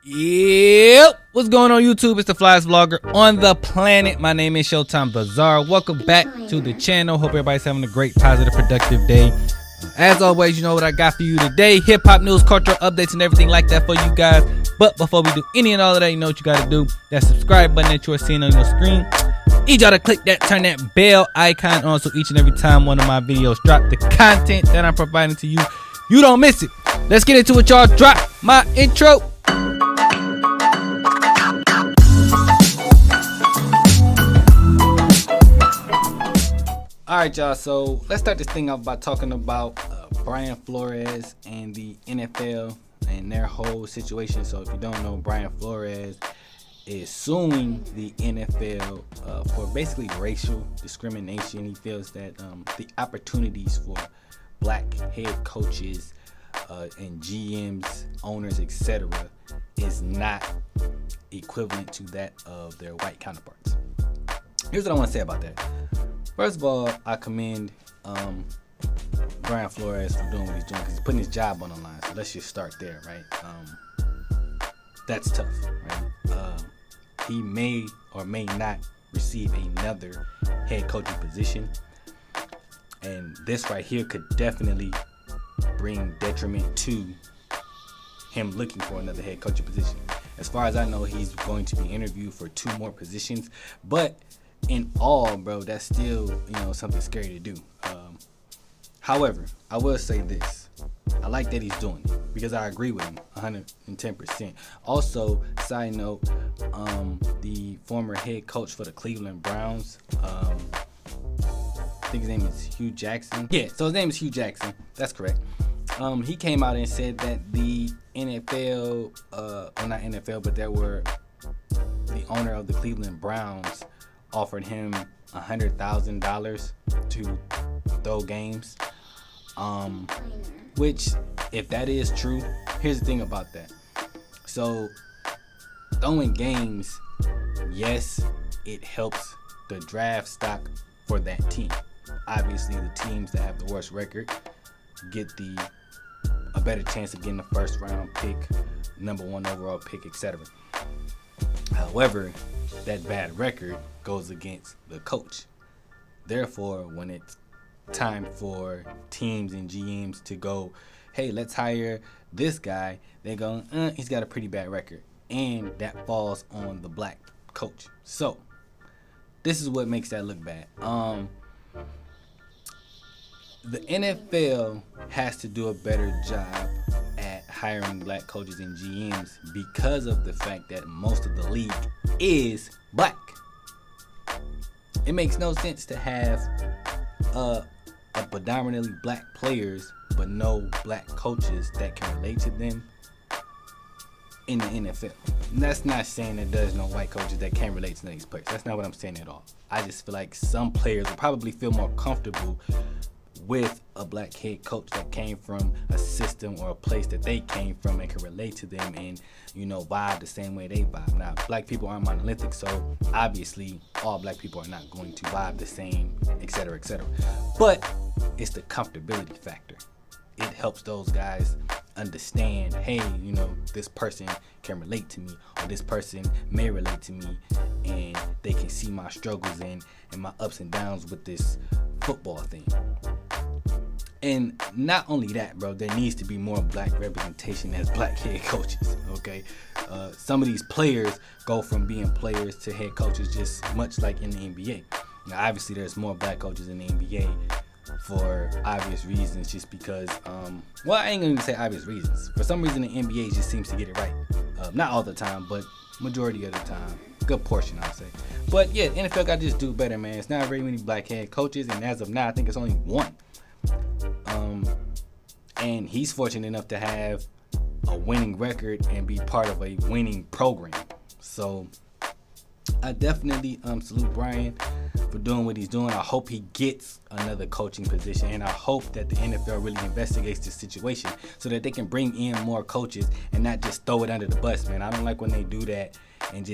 Yep, what's going on YouTube? It's the flyest vlogger on the planet. My name is Showtime Bazaar. Welcome back to the channel. Hope everybody's having a great, positive, productive day. As always, you know what I got for you today. Hip-hop news, cultural updates, and everything like that for you guys. But before we do any and all of that, you know what you got to do. That subscribe button that you are seeing on your screen. Need y'all to click that, turn that bell icon on so each and every time one of my videos drop, the content that I'm providing to you, you don't miss it. Let's get into it, y'all. Drop my intro. All right, y'all, so let's start this thing off by talking about Brian Flores and the NFL and their whole situation. So if you don't know, Brian Flores is suing the NFL for basically racial discrimination. He feels that the opportunities for black head coaches and GMs, owners, etc. is not equivalent to that of their white counterparts. Here's what I want to say about that. First of all, I commend Brian Flores for doing what he's doing because he's putting his job on the line. So let's just start there, right? That's tough, right? He may or may not receive another head coaching position. And this right here could definitely bring detriment to him looking for another head coaching position. As far as I know, he's going to be interviewed for 2 more positions. But in all, bro, that's still, something scary to do. However, I will say this. I like that he's doing it because I agree with him 110%. Also, side note, the former head coach for the Cleveland Browns, I think his name is Hugh Jackson. Yeah, so his name is Hugh Jackson. That's correct. He came out and said that the NFL, not NFL, but there were the owner of the Cleveland Browns offered him $100,000 to throw games. Which, if that is true, here's the thing about that. So, throwing games, yes, it helps the draft stock for that team. Obviously, the teams that have the worst record get a better chance of getting the first round pick, number 1 overall pick, etc. However, that bad record goes against the coach. Therefore, when it's time for teams and GMs to go, hey, let's hire this guy, they go, he's got a pretty bad record. And that falls on the black coach. So, this is what makes that look bad. The NFL has to do a better job at hiring black coaches and GMs because of the fact that most of the league is black. It makes no sense to have a predominantly black players but no black coaches that can relate to them in the NFL. And that's not saying that there's no white coaches that can't relate to these players. That's not what I'm saying at all. I just feel like some players will probably feel more comfortable with a black head coach that came from a system or a place that they came from and can relate to them and, vibe the same way they vibe. Now, black people aren't monolithic, so obviously all black people are not going to vibe the same, etc., etc. But it's the comfortability factor. It helps those guys understand, hey, this person can relate to me, or this person may relate to me, and they can see my struggles and my ups and downs with this football thing. And not only that, bro, there needs to be more black representation as black head coaches, okay? Some of these players go from being players to head coaches just much like in the NBA. Now, obviously, there's more black coaches in the NBA for obvious reasons, just because, I ain't gonna even say obvious reasons. For some reason, the NBA just seems to get it right. Not all the time, but majority of the time. Good portion, I'll say. But yeah, the NFL got to just do better, man. It's not very many black head coaches, and as of now, I think it's only 1. And he's fortunate enough to have a winning record and be part of a winning program. So I definitely salute Brian for doing what he's doing. I hope he gets another coaching position, and I hope that the NFL really investigates this situation so that they can bring in more coaches and not just throw it under the bus, man. I don't like when they do that and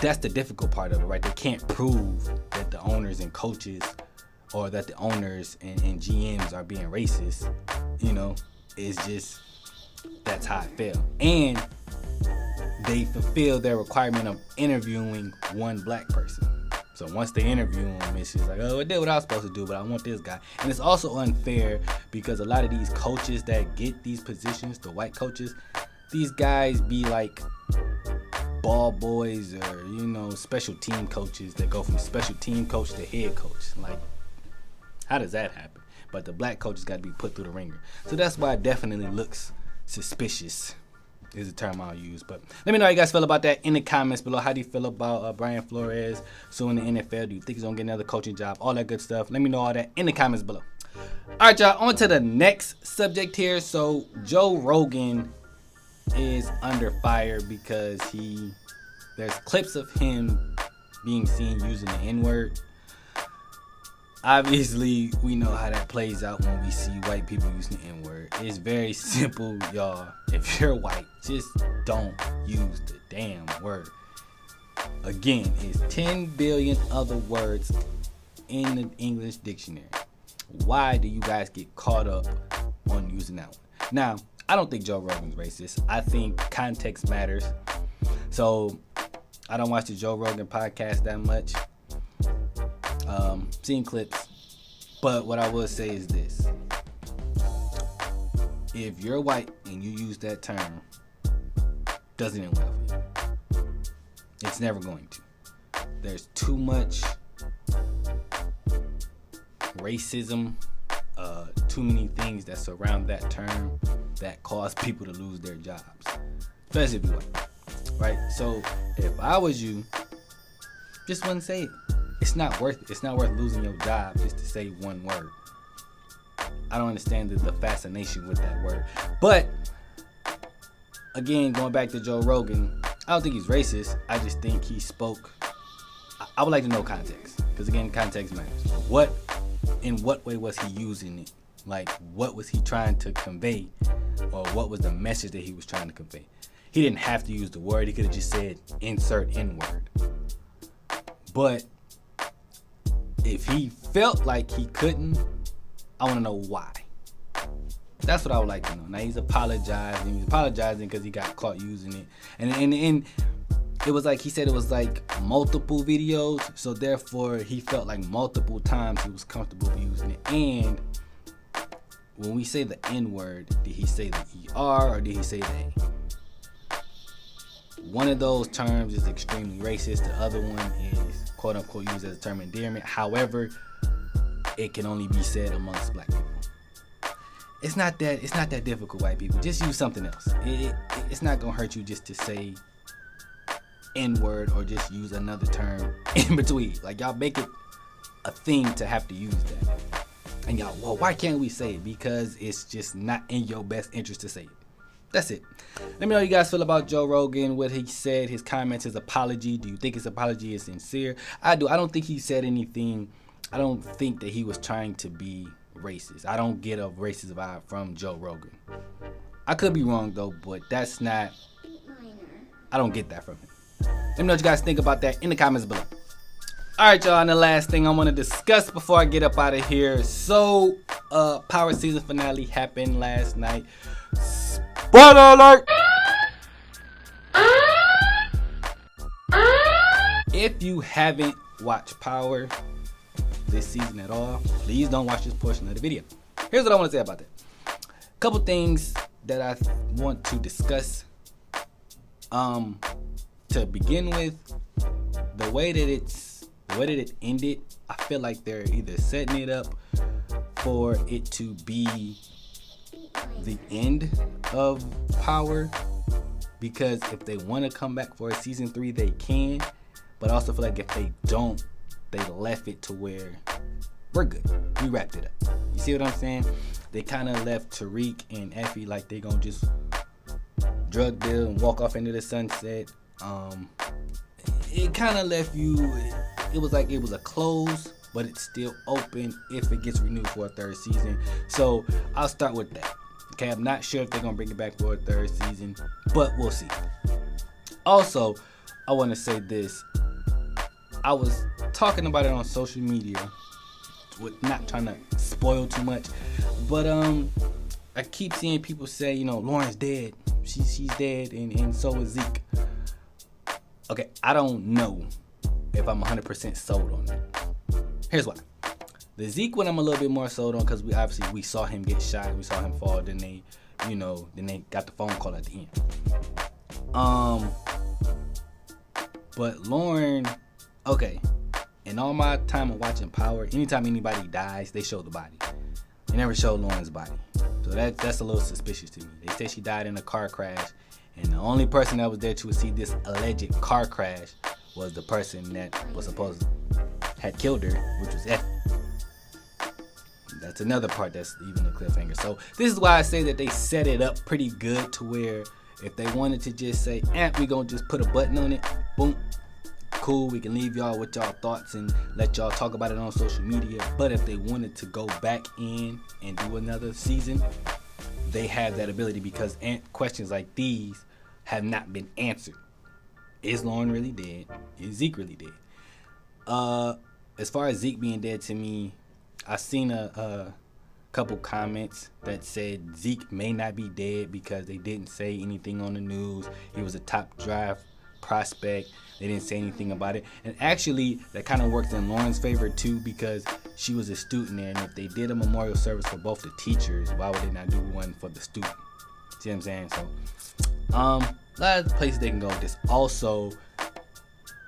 that's the difficult part of it, right? They can't prove that the owners and coaches or that the owners and GMs are being racist. It's just, that's how I feel. And they fulfill their requirement of interviewing one black person. So once they interview him, it's just like, oh, I did what I was supposed to do, but I want this guy. And it's also unfair because a lot of these coaches that get these positions, the white coaches, these guys be like ball boys or, you know, special team coaches that go from special team coach to head coach. Like, how does that happen? But the black coaches got to be put through the ringer. So that's why it definitely looks suspicious, is the term I'll use. But let me know how you guys feel about that in the comments below. How do you feel about Brian Flores suing the NFL? Do you think he's going to get another coaching job? All that good stuff. Let me know all that in the comments below. All right, y'all. On to the next subject here. So Joe Rogan is under fire because there's clips of him being seen using the N-word. Obviously, we know how that plays out when we see white people using the N-word. It's very simple, y'all. If you're white, just don't use the damn word. Again, it's 10 billion other words in the English dictionary. Why do you guys get caught up on using that one? Now, I don't think Joe Rogan's racist. I think context matters. So, I don't watch the Joe Rogan podcast that much. Seen clips, but what I will say is this: if you're white and you use that term, doesn't end well for you. It's never going to. There's too much racism, too many things that surround that term that cause people to lose their jobs, especially if you're white, right? So if I was you, just wouldn't say it. It's not worth it. It's not worth losing your job just to say one word. I don't understand the fascination with that word. But, again, going back to Joe Rogan, I don't think he's racist. I just think he spoke. I would like to know context. Because, again, context matters. In what way was he using it? Like, what was he trying to convey? Or what was the message that he was trying to convey? He didn't have to use the word. He could have just said, insert N-word. But if he felt like he couldn't, I want to know why. That's what I would like to know. Now he's apologizing. He's apologizing because he got caught using it. And it was like, he said it was like multiple videos. So therefore he felt like multiple times he was comfortable using it. And when we say the N-word, did he say the ER or did he say the A? One of those terms is extremely racist. The other one is quote unquote used as a term of endearment. However, it can only be said amongst black people. It's not that difficult, white people. Just use something else. It's not gonna hurt you just to say N-word or just use another term in between. Like, y'all make it a thing to have to use that. And y'all, well, why can't we say it? Because it's just not in your best interest to say it. That's it. Let me know how you guys feel about Joe Rogan, what he said, his comments, his apology. Do you think his apology is sincere? I do. I don't think he said anything. I don't think that he was trying to be racist. I don't get a racist vibe from Joe Rogan. I could be wrong, though, but that's not... I don't get that from him. Let me know what you guys think about that in the comments below. Alright, y'all, and the last thing I want to discuss before I get up out of here. So, Power season finale happened last night. Spoiler alert! If you haven't watched Power this season at all, please don't watch this portion of the video. Here's what I want to say about that. A couple things that I want to discuss. To begin with, the way that it ended, I feel like they're either setting it up for it to be the end of Power, because if they want to come back for a season 3, they can, but I also feel like if they don't, they left it to where we're good. We wrapped it up. You see what I'm saying? They kind of left Tariq and Effie like they gonna just drug deal and walk off into the sunset. It kind of left you, it was like it was a close, but it's still open if it gets renewed for a third season. So I'll start with that. Okay, I'm not sure if they're gonna bring it back for a third season, but we'll see. Also, I want to say this. I was talking about it on social media, with not trying to spoil too much, but I keep seeing people say, Lauren's dead. she's dead, and so is Zeke. Okay, I don't know if I'm 100% sold on that. Here's why. The Zeke one I'm a little bit more sold on because we saw him get shot, we saw him fall, then they got the phone call at the end. But Lauren, okay, in all my time of watching Power, anytime anybody dies, they show the body. They never show Lauren's body. So that's a little suspicious to me. They say she died in a car crash, and the only person that was there to see this alleged car crash was the person that was supposed to had killed her, which was Effie. That's another part that's even a cliffhanger. So this is why I say that they set it up pretty good to where if they wanted to just say, we gonna just put a button on it, boom, cool, we can leave y'all with y'all thoughts and let y'all talk about it on social media. But if they wanted to go back in and do another season, they have that ability because questions like these have not been answered. Is Lauren really dead? Is Zeke really dead? As far as Zeke being dead, to me, I seen a couple comments that said Zeke may not be dead because they didn't say anything on the news. He was a top draft prospect. They didn't say anything about it. And actually, that kind of worked in Lauren's favor too because she was a student there. And if they did a memorial service for both the teachers, why would they not do one for the student? See what I'm saying? So, a lot of places they can go with this. Also,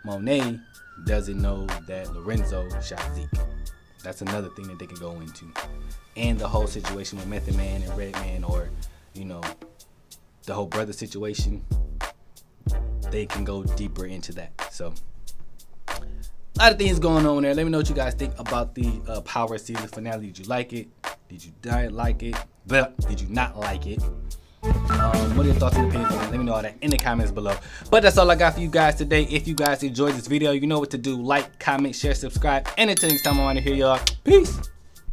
Monet doesn't know that Lorenzo shot Zeke. That's another thing that they could go into. And the whole situation with Method Man and Redman, or, the whole brother situation, they can go deeper into that. So, a lot of things going on there. Let me know what you guys think about the Power season finale. Did you like it? Did you not like it? Did you not like it? What are your thoughts and opinions on it? Let me know all that in the comments below. But that's all I got for you guys today. If you guys enjoyed this video, you know what to do. Like, comment, share, subscribe. And until next time, I want to hear y'all. Peace.